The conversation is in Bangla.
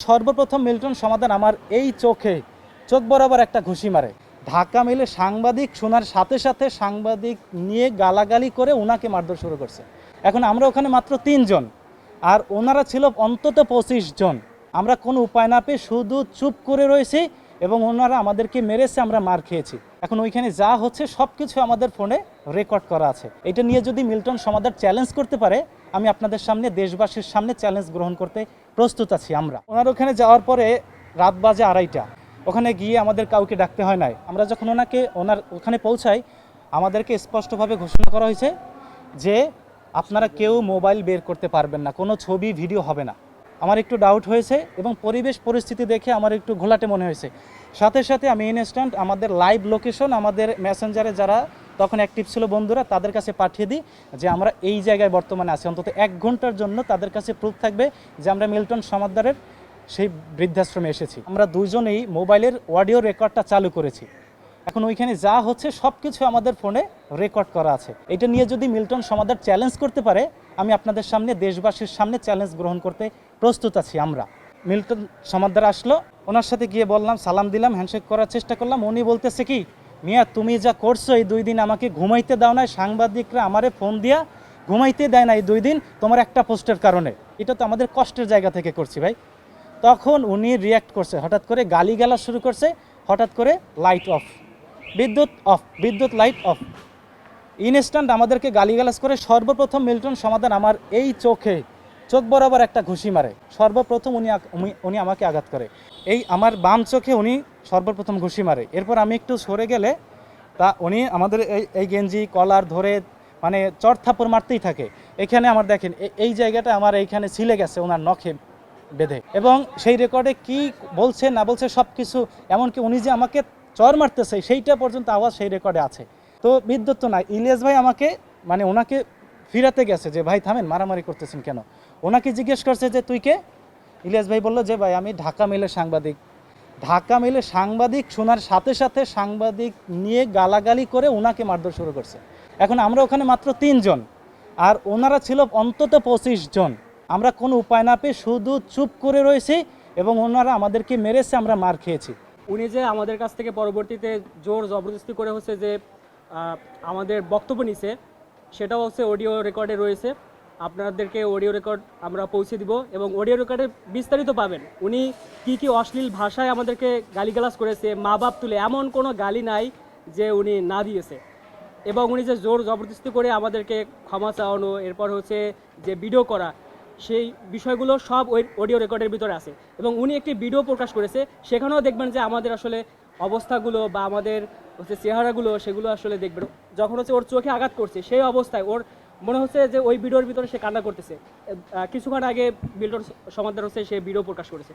সর্বপ্রথম মিল্টন সমাধান আমার এই চোখ বরাবর একটা ঘুষি মারে। ঢাকা মেলে সাংবাদিক শোনার সাথে সাথে সাংবাদিক নিয়ে গালাগালি করে ওনাকে মারধর শুরু করছে। এখন আমরা ওখানে মাত্র 3 জন, আর ওনারা ছিল অন্তত 25 জন। আমরা কোনো উপায় না পেয়ে শুধু চুপ করে রয়েছি এবং ওনারা আমাদেরকে মেরেছে, আমরা মার খেয়েছি। এখন ওইখানে যা হচ্ছে সব কিছু আমাদের ফোনে রেকর্ড করা আছে। এটা নিয়ে যদি মিল্টন সমাদার চ্যালেঞ্জ করতে পারে, আমি আপনাদের সামনে দেশবাসীর সামনে চ্যালেঞ্জ গ্রহণ করতে প্রস্তুত আছি। আমরা ওনার ওখানে যাওয়ার পরে রাত বাজে 2:30। ওখানে গিয়ে আমাদের কাউকে ডাকতে হয় নাই। আমরা যখন ওনার ওখানে পৌঁছাই, আমাদেরকে স্পষ্টভাবে ঘোষণা করা হয়েছে যে আপনারা কেউ মোবাইল বের করতে পারবেন না, কোনো ছবি ভিডিও হবে না। আমার একটু ডাউট হয়েছে এবং পরিবেশ পরিস্থিতি দেখে আমার একটু ঘোলাটে মনে হয়েছে। সাথে সাথে আমি ইনস্ট্যান্ট আমাদের লাইভ লোকেশন আমাদের মেসেঞ্জারে যারা তখন অ্যাক্টিভ ছিল বন্ধুরা, তাদের কাছে পাঠিয়ে দিই যে আমরা এই জায়গায় বর্তমানে আছি। অন্তত 1 ঘন্টার জন্য তাদের কাছে প্রুফ থাকবে যে আমরা মিল্টন সমাদ্দারের সেই বৃদ্ধাশ্রমে এসেছি। আমরা দুজনেই মোবাইলের অডিও রেকর্ডটা চালু করেছি। এখন ওইখানে যা হচ্ছে সব কিছু আমাদের ফোনে রেকর্ড করা আছে। এটা নিয়ে যদি মিল্টন সমাদার চ্যালেঞ্জ করতে পারে, আমি আপনাদের সামনে দেশবাসীর সামনে চ্যালেঞ্জ গ্রহণ করতে প্রস্তুত আছি। আমরা মিল্টন সমাদার আসলো, ওনার সাথে গিয়ে বললাম, সালাম দিলাম, হ্যান্ডশেক করার চেষ্টা করলাম। উনি বলতেছে কি, মিয়া তুমি যা করছো এই 2 দিন আমাকে ঘুমাইতে দাও না, সাংবাদিকরা আমারে ফোন দিয়া ঘুমাইতে দেয় না এই 2 দিন তোমার একটা পোস্টের কারণে। এটা তো আমাদের কষ্টের জায়গা থেকে করছি ভাই। তখন উনি রিয়্যাক্ট করছে, হঠাৎ করে গালিগালাজ শুরু করছে, হঠাৎ করে লাইট অফ, বিদ্যুৎ লাইট অফ, ইনস্ট্যান্ট আমাদেরকে গালিগালাজ করে। সর্বপ্রথম মিল্টন সমাধান আমার এই চোখ বরাবর একটা ঘুষি মারে। সর্বপ্রথম উনি আমাকে আঘাত করে, এই আমার বাম চোখে উনি সর্বপ্রথম ঘুষি মারে। এরপর আমি একটু সরে গেলে উনি আমাদের এই গেঞ্জি কলার ধরে মানে চড় থাপ্পড় মারতেই থাকে। এখানে আমার দেখেন এই জায়গাটা আমার এইখানে ছিলে গেছে ওনার নখে বেঁধে, এবং সেই রেকর্ডে কি বলছে না বলছে সব কিছু, এমনকি উনি যে আমাকে চর মারতেছে সেইটা পর্যন্ত আওয়াজ সেই রেকর্ডে আছে। তো বিদ্যুৎ তো না, ইলিয়াস ভাই আমাকে ওনাকে ফিরাতে গেছে যে ভাই থামেন, মারামারি করতেছেন কেন। ওনাকে জিজ্ঞেস করছে যে তুই কে। ইলিয়াস ভাই বললো যে ভাই আমি ঢাকা মেলে সাংবাদিক শোনার সাথে সাথে সাংবাদিক নিয়ে গালাগালি করে ওনাকে মারধর শুরু করছে। এখন আমরা ওখানে মাত্র 3 জন, আর ওনারা ছিল অন্তত 25 জন। আমরা কোনো উপায় না পেয়ে শুধু চুপ করে রয়েছি এবং ওনারা আমাদেরকে মেরেছে, আমরা মার খেয়েছি। উনি যে আমাদের কাছ থেকে পরবর্তীতে জোর জবরদস্তি করে হচ্ছে যে আমাদের বক্তব্য নিছে, সেটাও হচ্ছে অডিও রেকর্ডে রয়েছে। আপনাদেরকে অডিও রেকর্ড আমরা পৌঁছে দিব এবং অডিও রেকর্ডে বিস্তারিত পাবেন উনি কি অশ্লীল ভাষায় আমাদেরকে গালিগালাজ করেছে, মা বাপ তুলে, এমন কোনো গালি নাই যে উনি না দিয়েছে। এবং উনি যে জোর জবরদস্তি করে আমাদেরকে ক্ষমা চাওয়ানো, এরপর হচ্ছে যে ভিডিও করা, সেই বিষয়গুলো সব ওই অডিও রেকর্ডের ভিতরে আছে। এবং উনি একটি ভিডিও প্রকাশ করেছে, সেখানেও দেখবেন যে আমাদের আসলে অবস্থাগুলো বা আমাদের হচ্ছে চেহারাগুলো, সেগুলো আসলে দেখবেন। যখন হচ্ছে ওর চোখে আঘাত করছে সেই অবস্থায় ওর মনে হচ্ছে যে ওই ভিডিওর ভিতরে সে কান্না করতেছে। কিছুক্ষণ আগে মিল্টন সমাদ্দার হচ্ছে সে ভিডিও প্রকাশ করেছে।